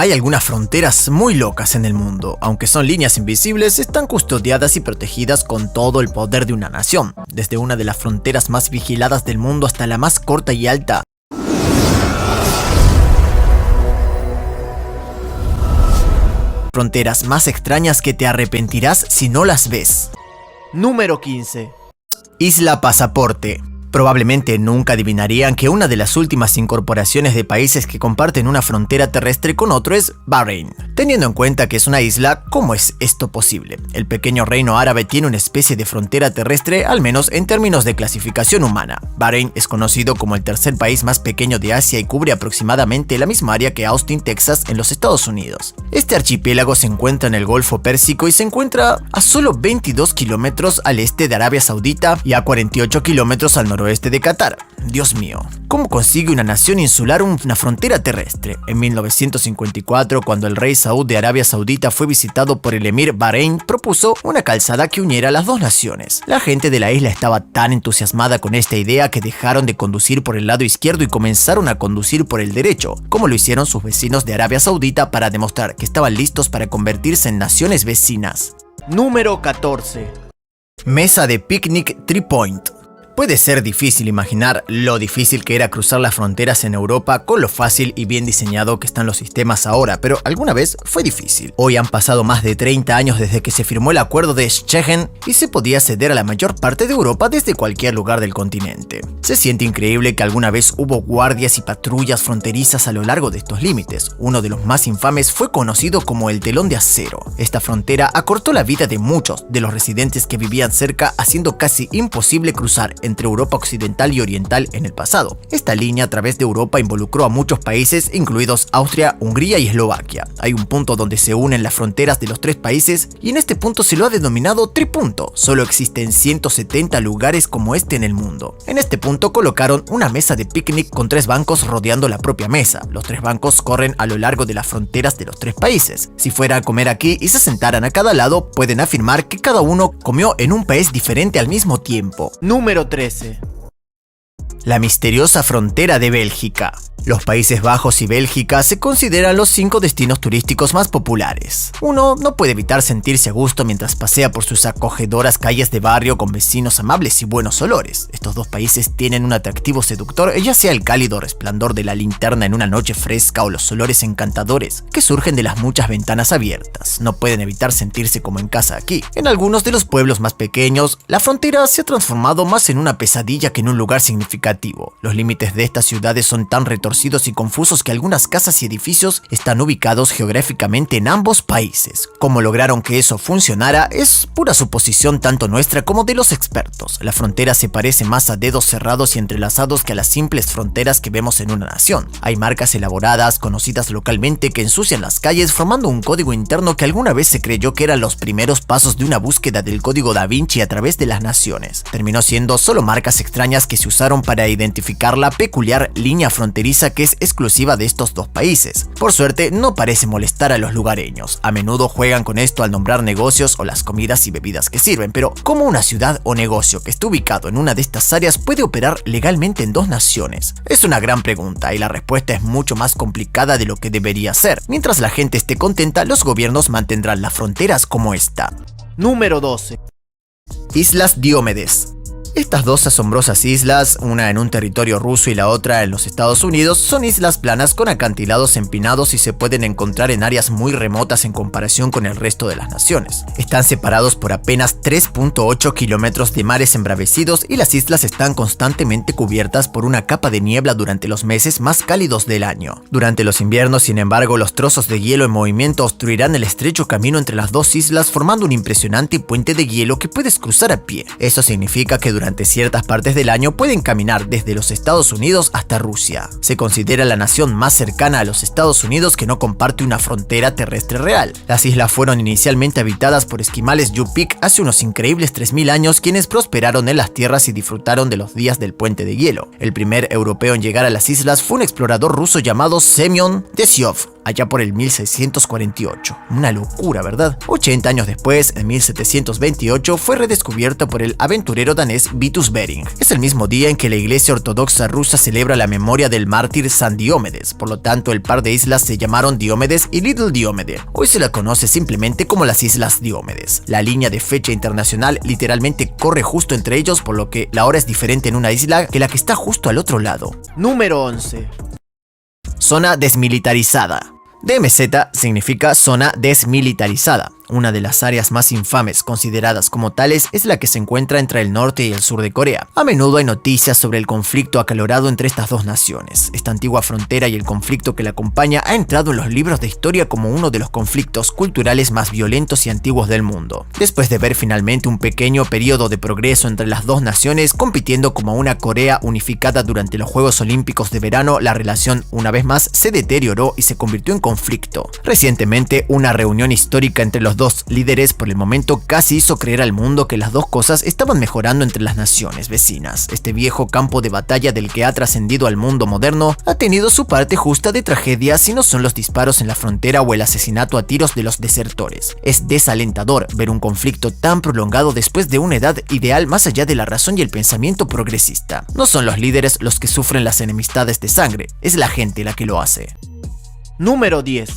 Hay algunas fronteras muy locas en el mundo, aunque son líneas invisibles, están custodiadas y protegidas con todo el poder de una nación, desde una de las fronteras más vigiladas del mundo hasta la más corta y alta. Fronteras más extrañas que te arrepentirás si no las ves. Número 15. Isla Pasaporte. Probablemente nunca adivinarían que una de las últimas incorporaciones de países que comparten una frontera terrestre con otro es Bahrein. Teniendo en cuenta que es una isla, ¿cómo es esto posible? El pequeño reino árabe tiene una especie de frontera terrestre, al menos en términos de clasificación humana. Bahrein es conocido como el tercer país más pequeño de Asia y cubre aproximadamente la misma área que Austin, Texas, en los Estados Unidos. Este archipiélago se encuentra en el Golfo Pérsico y se encuentra a solo 22 kilómetros al este de Arabia Saudita y a 48 kilómetros al noroeste de Qatar. Dios mío, ¿cómo consigue una nación insular una frontera terrestre? En 1954, cuando el rey Saud de Arabia Saudita fue visitado por el emir Bahrein, propuso una calzada que uniera las dos naciones. La gente de la isla estaba tan entusiasmada con esta idea que dejaron de conducir por el lado izquierdo y comenzaron a conducir por el derecho, como lo hicieron sus vecinos de Arabia Saudita para demostrar que estaban listos para convertirse en naciones vecinas. Número 14. Mesa de picnic Three Point. Puede ser difícil imaginar lo difícil que era cruzar las fronteras en Europa con lo fácil y bien diseñado que están los sistemas ahora, pero alguna vez fue difícil. Hoy han pasado más de 30 años desde que se firmó el acuerdo de Schengen y se podía acceder a la mayor parte de Europa desde cualquier lugar del continente. Se siente increíble que alguna vez hubo guardias y patrullas fronterizas a lo largo de estos límites. Uno de los más infames fue conocido como el Telón de Acero. Esta frontera acortó la vida de muchos de los residentes que vivían cerca, haciendo casi imposible cruzar entre Europa occidental y oriental en el pasado. Esta línea a través de Europa involucró a muchos países, incluidos Austria, Hungría y Eslovaquia. Hay un punto donde se unen las fronteras de los tres países y en este punto se lo ha denominado tripunto. Solo existen 170 lugares como este en el mundo. En este punto colocaron una mesa de picnic con 3 bancos rodeando la propia mesa. Los 3 bancos corren a lo largo de las fronteras de los 3 países. Si fuera a comer aquí y se sentaran a cada lado, pueden afirmar que cada uno comió en un país diferente al mismo tiempo. Número 13. La misteriosa frontera de Bélgica. Los Países Bajos y Bélgica se consideran los 5 destinos turísticos más populares. Uno no puede evitar sentirse a gusto mientras pasea por sus acogedoras calles de barrio con vecinos amables y buenos olores. Estos dos países tienen un atractivo seductor, ya sea el cálido resplandor de la linterna en una noche fresca o los olores encantadores que surgen de las muchas ventanas abiertas. No pueden evitar sentirse como en casa aquí. En algunos de los pueblos más pequeños, la frontera se ha transformado más en una pesadilla que en un lugar significativo. Los límites de estas ciudades son tan retorcidos y confusos que algunas casas y edificios están ubicados geográficamente en ambos países. Cómo lograron que eso funcionara es pura suposición tanto nuestra como de los expertos. La frontera se parece más a dedos cerrados y entrelazados que a las simples fronteras que vemos en una nación. Hay marcas elaboradas, conocidas localmente, que ensucian las calles formando un código interno que alguna vez se creyó que eran los primeros pasos de una búsqueda del código Da Vinci a través de las naciones. Terminó siendo solo marcas extrañas que se usaron para identificar la peculiar línea fronteriza que es exclusiva de estos dos países. Por suerte, no parece molestar a los lugareños. A menudo juegan con esto al nombrar negocios o las comidas y bebidas que sirven, pero ¿cómo una ciudad o negocio que esté ubicado en una de estas áreas puede operar legalmente en dos naciones? Es una gran pregunta y la respuesta es mucho más complicada de lo que debería ser. Mientras la gente esté contenta, los gobiernos mantendrán las fronteras como esta. Número 12. Islas Diómedes. Estas dos asombrosas islas, una en un territorio ruso y la otra en los Estados Unidos, son islas planas con acantilados empinados y se pueden encontrar en áreas muy remotas en comparación con el resto de las naciones. Están separados por apenas 3.8 kilómetros de mares embravecidos y las islas están constantemente cubiertas por una capa de niebla durante los meses más cálidos del año. Durante los inviernos, sin embargo, los trozos de hielo en movimiento obstruirán el estrecho camino entre las dos islas formando un impresionante puente de hielo que puedes cruzar a pie. Eso significa que durante ciertas partes del año pueden caminar desde los Estados Unidos hasta Rusia. Se considera la nación más cercana a los Estados Unidos que no comparte una frontera terrestre real. Las islas fueron inicialmente habitadas por esquimales Yupik hace unos increíbles 3000 años, quienes prosperaron en las tierras y disfrutaron de los días del puente de hielo. El primer europeo en llegar a las islas fue un explorador ruso llamado Semyon Desyov. allá por el 1648. Una locura, ¿verdad? 80 años después, en 1728, fue redescubierto por el aventurero danés Vitus Bering. Es el mismo día en que la Iglesia Ortodoxa rusa celebra la memoria del mártir San Diomedes, por lo tanto el par de islas se llamaron Diomedes y Little Diomede. Hoy se la conoce simplemente como las Islas Diomedes. La línea de fecha internacional literalmente corre justo entre ellos, por lo que la hora es diferente en una isla que la que está justo al otro lado. Número 11. Zona desmilitarizada. DMZ significa zona desmilitarizada. Una de las áreas más infames consideradas como tales es la que se encuentra entre el norte y el sur de Corea. A menudo hay noticias sobre el conflicto acalorado entre estas dos naciones. Esta antigua frontera y el conflicto que la acompaña ha entrado en los libros de historia como uno de los conflictos culturales más violentos y antiguos del mundo. Después de ver finalmente un pequeño periodo de progreso entre las dos naciones compitiendo como una Corea unificada durante los Juegos Olímpicos de verano, la relación una vez más se deterioró y se convirtió en conflicto. Recientemente, una reunión histórica entre los dos líderes por el momento casi hizo creer al mundo que las dos cosas estaban mejorando entre las naciones vecinas. Este viejo campo de batalla del que ha trascendido al mundo moderno ha tenido su parte justa de tragedia si no son los disparos en la frontera o el asesinato a tiros de los desertores. Es desalentador ver un conflicto tan prolongado después de una edad ideal más allá de la razón y el pensamiento progresista. No son los líderes los que sufren las enemistades de sangre, es la gente la que lo hace. Número 10.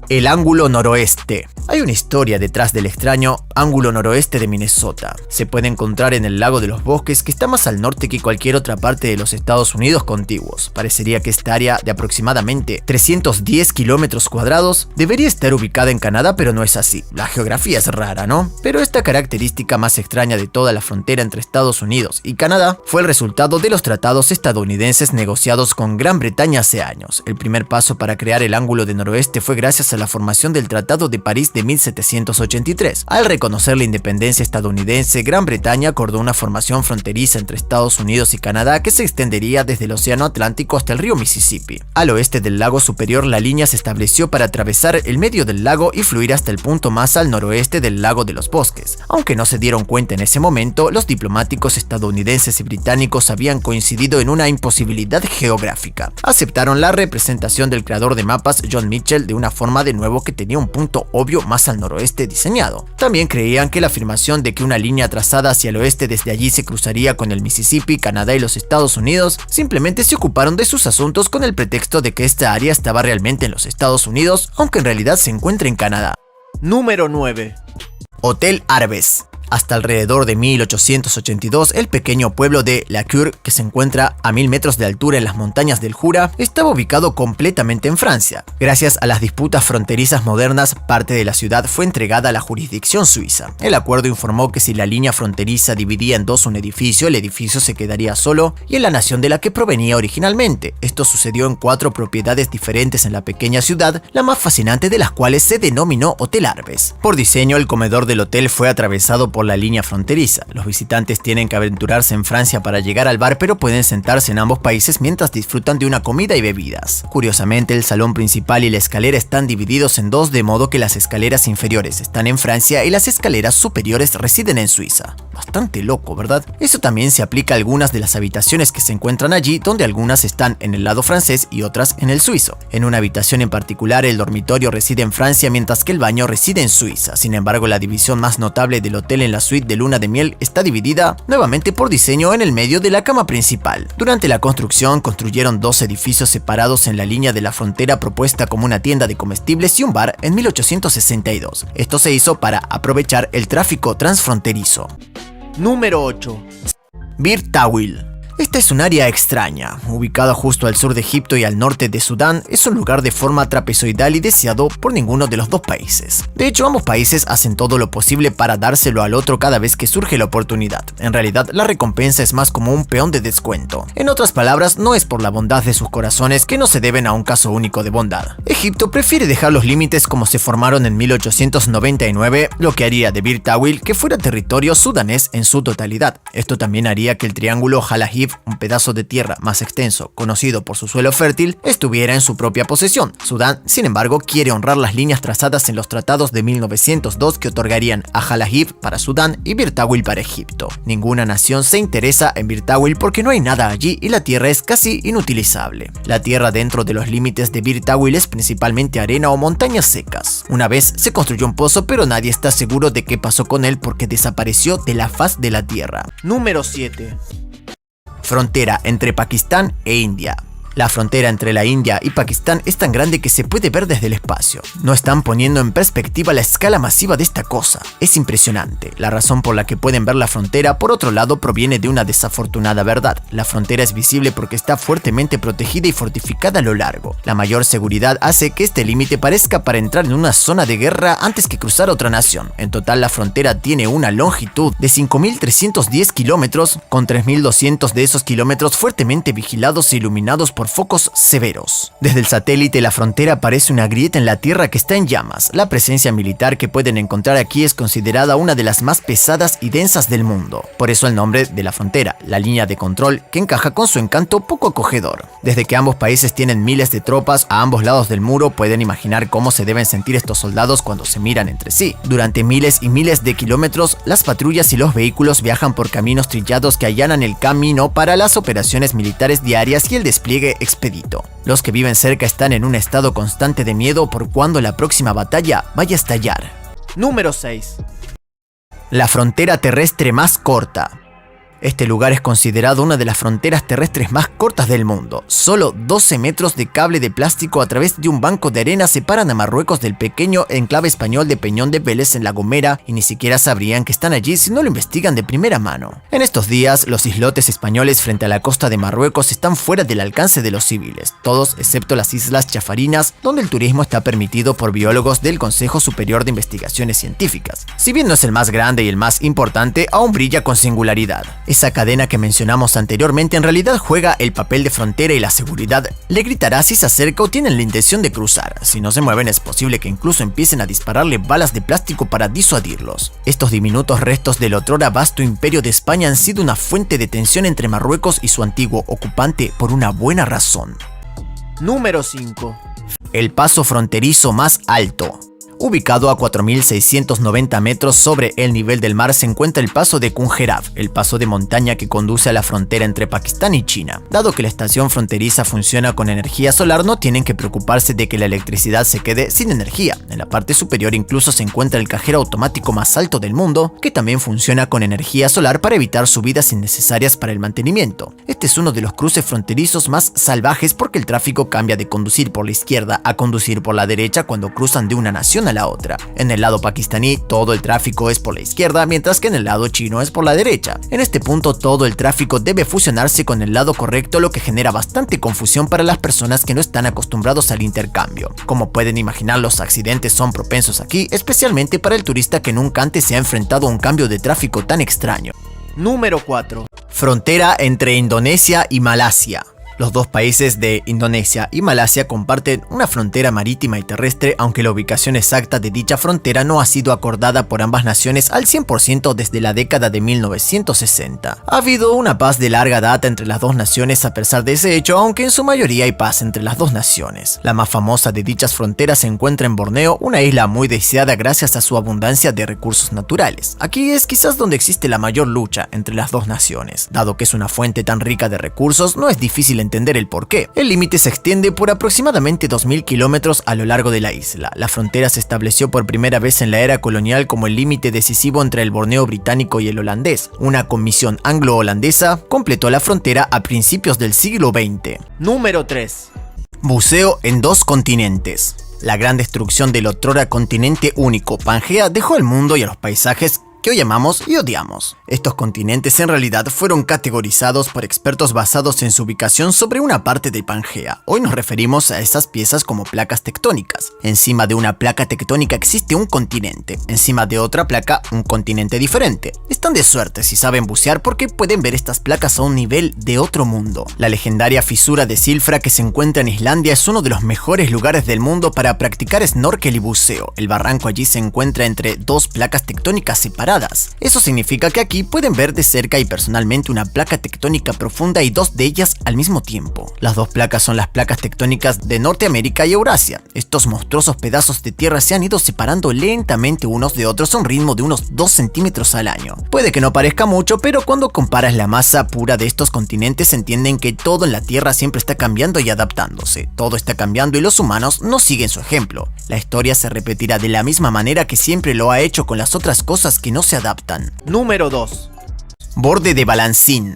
El ángulo noroeste. Hay una historia detrás del extraño ángulo noroeste de Minnesota. Se puede encontrar en el lago de los bosques, que está más al norte que cualquier otra parte de los Estados Unidos contiguos. Parecería que esta área de aproximadamente 310 kilómetros cuadrados debería estar ubicada en Canadá, pero no es así. La geografía es rara, ¿no? Pero esta característica más extraña de toda la frontera entre Estados Unidos y Canadá fue el resultado de los tratados estadounidenses negociados con Gran Bretaña hace años. El primer paso para crear el ángulo de noroeste fue gracias a la formación del Tratado de París de 1783. Al reconocer la independencia estadounidense, Gran Bretaña acordó una formación fronteriza entre Estados Unidos y Canadá que se extendería desde el Océano Atlántico hasta el río Mississippi. Al oeste del lago superior, la línea se estableció para atravesar el medio del lago y fluir hasta el punto más al noroeste del lago de los bosques. Aunque no se dieron cuenta en ese momento, los diplomáticos estadounidenses y británicos habían coincidido en una imposibilidad geográfica. Aceptaron la representación del creador de mapas, John Mitchell, de una forma de nuevo que tenía un punto obvio más al noroeste diseñado. También creían que la afirmación de que una línea trazada hacia el oeste desde allí se cruzaría con el Mississippi, Canadá y los Estados Unidos, simplemente se ocuparon de sus asuntos con el pretexto de que esta área estaba realmente en los Estados Unidos, aunque en realidad se encuentra en Canadá. Número 9. Hotel Arbes. Hasta alrededor de 1882, el pequeño pueblo de La Cure, que se encuentra a 1000 metros de altura en las montañas del Jura, estaba ubicado completamente en Francia. Gracias a las disputas fronterizas modernas, parte de la ciudad fue entregada a la jurisdicción suiza. El acuerdo informó que si la línea fronteriza dividía en dos un edificio, el edificio se quedaría solo y en la nación de la que provenía originalmente. Esto sucedió en 4 propiedades diferentes en la pequeña ciudad, la más fascinante de las cuales se denominó Hotel Arbes. Por diseño, el comedor del hotel fue atravesado por la línea fronteriza. Los visitantes tienen que aventurarse en Francia para llegar al bar, pero pueden sentarse en ambos países mientras disfrutan de una comida y bebidas. Curiosamente, el salón principal y la escalera están divididos en dos, de modo que las escaleras inferiores están en Francia y las escaleras superiores residen en Suiza. Bastante loco, ¿verdad? Eso también se aplica a algunas de las habitaciones que se encuentran allí, donde algunas están en el lado francés y otras en el suizo. En una habitación en particular, el dormitorio reside en Francia, mientras que el baño reside en Suiza. Sin embargo, la división más notable del hotel en la suite de luna de miel está dividida nuevamente por diseño en el medio de la cama principal. Durante la construcción, construyeron 2 edificios separados en la línea de la frontera propuesta como una tienda de comestibles y un bar en 1862. Esto se hizo para aprovechar el tráfico transfronterizo. Número 8. Bir Tawil. Esta es un área extraña, ubicada justo al sur de Egipto y al norte de Sudán. Es un lugar de forma trapezoidal y deseado por ninguno de los dos países. De hecho, ambos países hacen todo lo posible para dárselo al otro cada vez que surge la oportunidad. En realidad, la recompensa es más como un peón de descuento. En otras palabras, no es por la bondad de sus corazones que no se deben a un caso único de bondad. Egipto prefiere dejar los límites como se formaron en 1899, lo que haría de Bir Tawil que fuera territorio sudanés en su totalidad. Esto también haría que el triángulo Jalahib Jalahib, un pedazo de tierra más extenso conocido por su suelo fértil, estuviera en su propia posesión. Sudán, sin embargo, quiere honrar las líneas trazadas en los tratados de 1902 que otorgarían a Jalahib para Sudán y Bir Tawil para Egipto. Ninguna nación se interesa en Bir Tawil porque no hay nada allí y la tierra es casi inutilizable. La tierra dentro de los límites de Bir Tawil es principalmente arena o montañas secas. Una vez se construyó un pozo, pero nadie está seguro de qué pasó con él porque desapareció de la faz de la tierra. Número 7. Frontera entre Pakistán e India. La frontera entre la India y Pakistán es tan grande que se puede ver desde el espacio. No están poniendo en perspectiva la escala masiva de esta cosa. Es impresionante. La razón por la que pueden ver la frontera, por otro lado, proviene de una desafortunada verdad. La frontera es visible porque está fuertemente protegida y fortificada a lo largo. La mayor seguridad hace que este límite parezca para entrar en una zona de guerra antes que cruzar otra nación. En total, la frontera tiene una longitud de 5.310 kilómetros, con 3.200 de esos kilómetros fuertemente vigilados e iluminados por focos severos. Desde el satélite, la frontera parece una grieta en la tierra que está en llamas. La presencia militar que pueden encontrar aquí es considerada una de las más pesadas y densas del mundo. Por eso el nombre de la frontera, la línea de control, que encaja con su encanto poco acogedor. Desde que ambos países tienen miles de tropas a ambos lados del muro, pueden imaginar cómo se deben sentir estos soldados cuando se miran entre sí. Durante miles y miles de kilómetros, las patrullas y los vehículos viajan por caminos trillados que allanan el camino para las operaciones militares diarias y el despliegue expedito. Los que viven cerca están en un estado constante de miedo por cuando la próxima batalla vaya a estallar. Número 6. La frontera terrestre más corta. Este lugar es considerado una de las fronteras terrestres más cortas del mundo. Solo 12 metros de cable de plástico a través de un banco de arena separan a Marruecos del pequeño enclave español de Peñón de Vélez en La Gomera, y ni siquiera sabrían que están allí si no lo investigan de primera mano. En estos días, los islotes españoles frente a la costa de Marruecos están fuera del alcance de los civiles, todos excepto las Islas Chafarinas, donde el turismo está permitido por biólogos del Consejo Superior de Investigaciones Científicas. Si bien no es el más grande y el más importante, aún brilla con singularidad. Esa cadena que mencionamos anteriormente en realidad juega el papel de frontera y la seguridad le gritará si se acerca o tienen la intención de cruzar. Si no se mueven, es posible que incluso empiecen a dispararle balas de plástico para disuadirlos. Estos diminutos restos del otrora vasto imperio de España han sido una fuente de tensión entre Marruecos y su antiguo ocupante por una buena razón. Número 5. El paso fronterizo más alto. Ubicado a 4.690 metros sobre el nivel del mar se encuentra el paso de Khunjerab, el paso de montaña que conduce a la frontera entre Pakistán y China. Dado que la estación fronteriza funciona con energía solar, no tienen que preocuparse de que la electricidad se quede sin energía. En la parte superior incluso se encuentra el cajero automático más alto del mundo, que también funciona con energía solar para evitar subidas innecesarias para el mantenimiento. Este es uno de los cruces fronterizos más salvajes porque el tráfico cambia de conducir por la izquierda a conducir por la derecha cuando cruzan de una nación a la otra. En el lado pakistaní todo el tráfico es por la izquierda, mientras que en el lado chino es por la derecha. En este punto todo el tráfico debe fusionarse con el lado correcto, lo que genera bastante confusión para las personas que no están acostumbrados al intercambio. Como pueden imaginar, los accidentes son propensos aquí, especialmente para el turista que nunca antes se ha enfrentado a un cambio de tráfico tan extraño. Número 4. Frontera entre Indonesia y Malasia. Los dos países de Indonesia y Malasia comparten una frontera marítima y terrestre, aunque la ubicación exacta de dicha frontera no ha sido acordada por ambas naciones al 100% desde la década de 1960. Ha habido una paz de larga data entre las dos naciones a pesar de ese hecho, aunque en su mayoría hay paz entre las dos naciones. La más famosa de dichas fronteras se encuentra en Borneo, una isla muy deseada gracias a su abundancia de recursos naturales. Aquí es quizás donde existe la mayor lucha entre las dos naciones. Dado que es una fuente tan rica de recursos, no es difícil entender el porqué. El límite se extiende por aproximadamente 2.000 kilómetros a lo largo de la isla. La frontera se estableció por primera vez en la era colonial como el límite decisivo entre el Borneo británico y el holandés. Una comisión anglo-holandesa completó la frontera a principios del siglo XX. Número 3. Buceo en dos continentes. La gran destrucción del otrora continente único, Pangea, dejó al mundo y a los paisajes que hoy amamos y odiamos. Estos continentes en realidad fueron categorizados por expertos basados en su ubicación sobre una parte de Pangea. Hoy nos referimos a esas piezas como placas tectónicas. Encima de una placa tectónica existe un continente, encima de otra placa un continente diferente. Están de suerte si saben bucear porque pueden ver estas placas a un nivel de otro mundo. La legendaria fisura de Silfra que se encuentra en Islandia es uno de los mejores lugares del mundo para practicar snorkel y buceo. El barranco allí se encuentra entre dos placas tectónicas separadas. separadas. Eso significa que aquí pueden ver de cerca y personalmente una placa tectónica profunda y dos de ellas al mismo tiempo. Las dos placas son las placas tectónicas de Norteamérica y Eurasia. Estos monstruosos pedazos de tierra se han ido separando lentamente unos de otros a un ritmo de unos 2 centímetros al año. Puede que no parezca mucho, pero cuando comparas la masa pura de estos continentes entienden que todo en la Tierra siempre está cambiando y adaptándose. Todo está cambiando y los humanos no siguen su ejemplo. La historia se repetirá de la misma manera que siempre lo ha hecho con las otras cosas que no se adaptan. Número 2. Borde de balancín.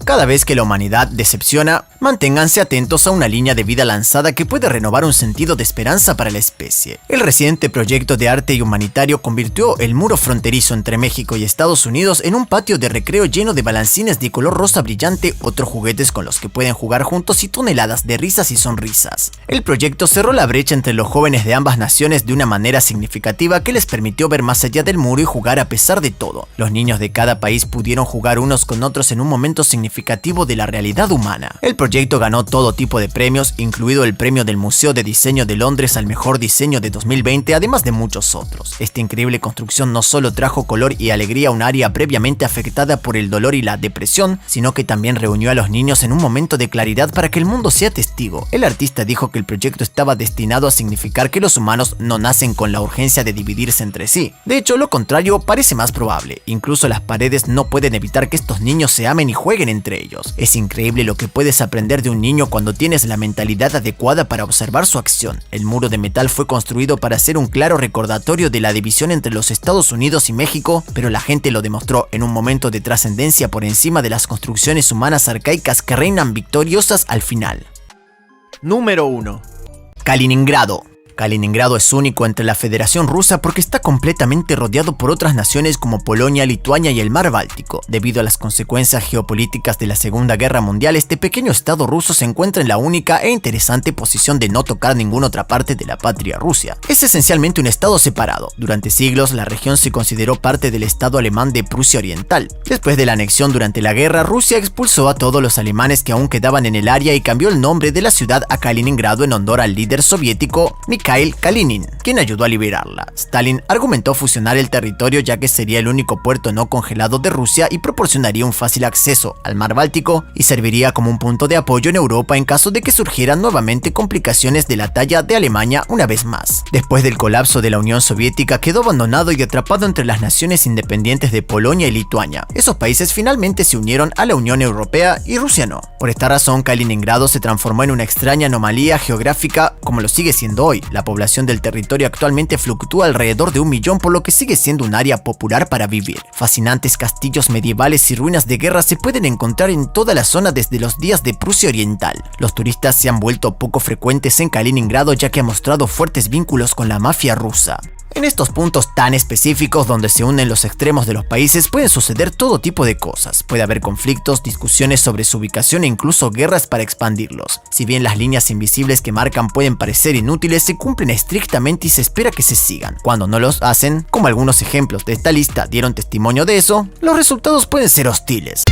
Cada vez que la humanidad decepciona, manténganse atentos a una línea de vida lanzada que puede renovar un sentido de esperanza para la especie. El reciente proyecto de arte y humanitario convirtió el muro fronterizo entre México y Estados Unidos en un patio de recreo lleno de balancines de color rosa brillante, otros juguetes con los que pueden jugar juntos y toneladas de risas y sonrisas. El proyecto cerró la brecha entre los jóvenes de ambas naciones de una manera significativa que les permitió ver más allá del muro y jugar a pesar de todo. Los niños de cada país pudieron jugar unos con otros en un momento significativo de la realidad humana. El proyecto ganó todo tipo de premios, incluido el premio del Museo de Diseño de Londres al mejor diseño de 2020, además de muchos otros. Esta increíble construcción no solo trajo color y alegría a un área previamente afectada por el dolor y la depresión, sino que también reunió a los niños en un momento de claridad para que el mundo sea testigo. El artista dijo que el proyecto estaba destinado a significar que los humanos no nacen con la urgencia de dividirse entre sí. De hecho, lo contrario parece más probable. Incluso las paredes no pueden evitar que estos niños se amen y jueguen entre ellos. Es increíble lo que puedes aprender de un niño cuando tienes la mentalidad adecuada para observar su acción. El muro de metal fue construido para ser un claro recordatorio de la división entre los Estados Unidos y México, pero la gente lo demostró en un momento de trascendencia por encima de las construcciones humanas arcaicas que reinan victoriosas al final. Número 1. Kaliningrado. Kaliningrado es único entre la Federación Rusa porque está completamente rodeado por otras naciones como Polonia, Lituania y el Mar Báltico. Debido a las consecuencias geopolíticas de la Segunda Guerra Mundial, este pequeño estado ruso se encuentra en la única e interesante posición de no tocar ninguna otra parte de la patria Rusia. Es esencialmente un estado separado. Durante siglos, la región se consideró parte del estado alemán de Prusia Oriental. Después de la anexión durante la guerra, Rusia expulsó a todos los alemanes que aún quedaban en el área y cambió el nombre de la ciudad a Kaliningrado en honor al líder soviético Mikhail Kalinin, quien ayudó a liberarla. Stalin argumentó fusionar el territorio ya que sería el único puerto no congelado de Rusia y proporcionaría un fácil acceso al mar Báltico y serviría como un punto de apoyo en Europa en caso de que surgieran nuevamente complicaciones de la talla de Alemania una vez más. Después del colapso de la Unión Soviética, quedó abandonado y atrapado entre las naciones independientes de Polonia y Lituania. Esos países finalmente se unieron a la Unión Europea y Rusia no. Por esta razón, Kaliningrado se transformó en una extraña anomalía geográfica como lo sigue siendo hoy. La población del territorio actualmente fluctúa alrededor de 1 millón, por lo que sigue siendo un área popular para vivir. Fascinantes castillos medievales y ruinas de guerra se pueden encontrar en toda la zona desde los días de Prusia Oriental. Los turistas se han vuelto poco frecuentes en Kaliningrado ya que ha mostrado fuertes vínculos con la mafia rusa. En estos puntos tan específicos donde se unen los extremos de los países pueden suceder todo tipo de cosas. Puede haber conflictos, discusiones sobre su ubicación e incluso guerras para expandirlos. Si bien las líneas invisibles que marcan pueden parecer inútiles, se cumplen estrictamente y se espera que se sigan. Cuando no los hacen, como algunos ejemplos de esta lista dieron testimonio de eso, los resultados pueden ser hostiles.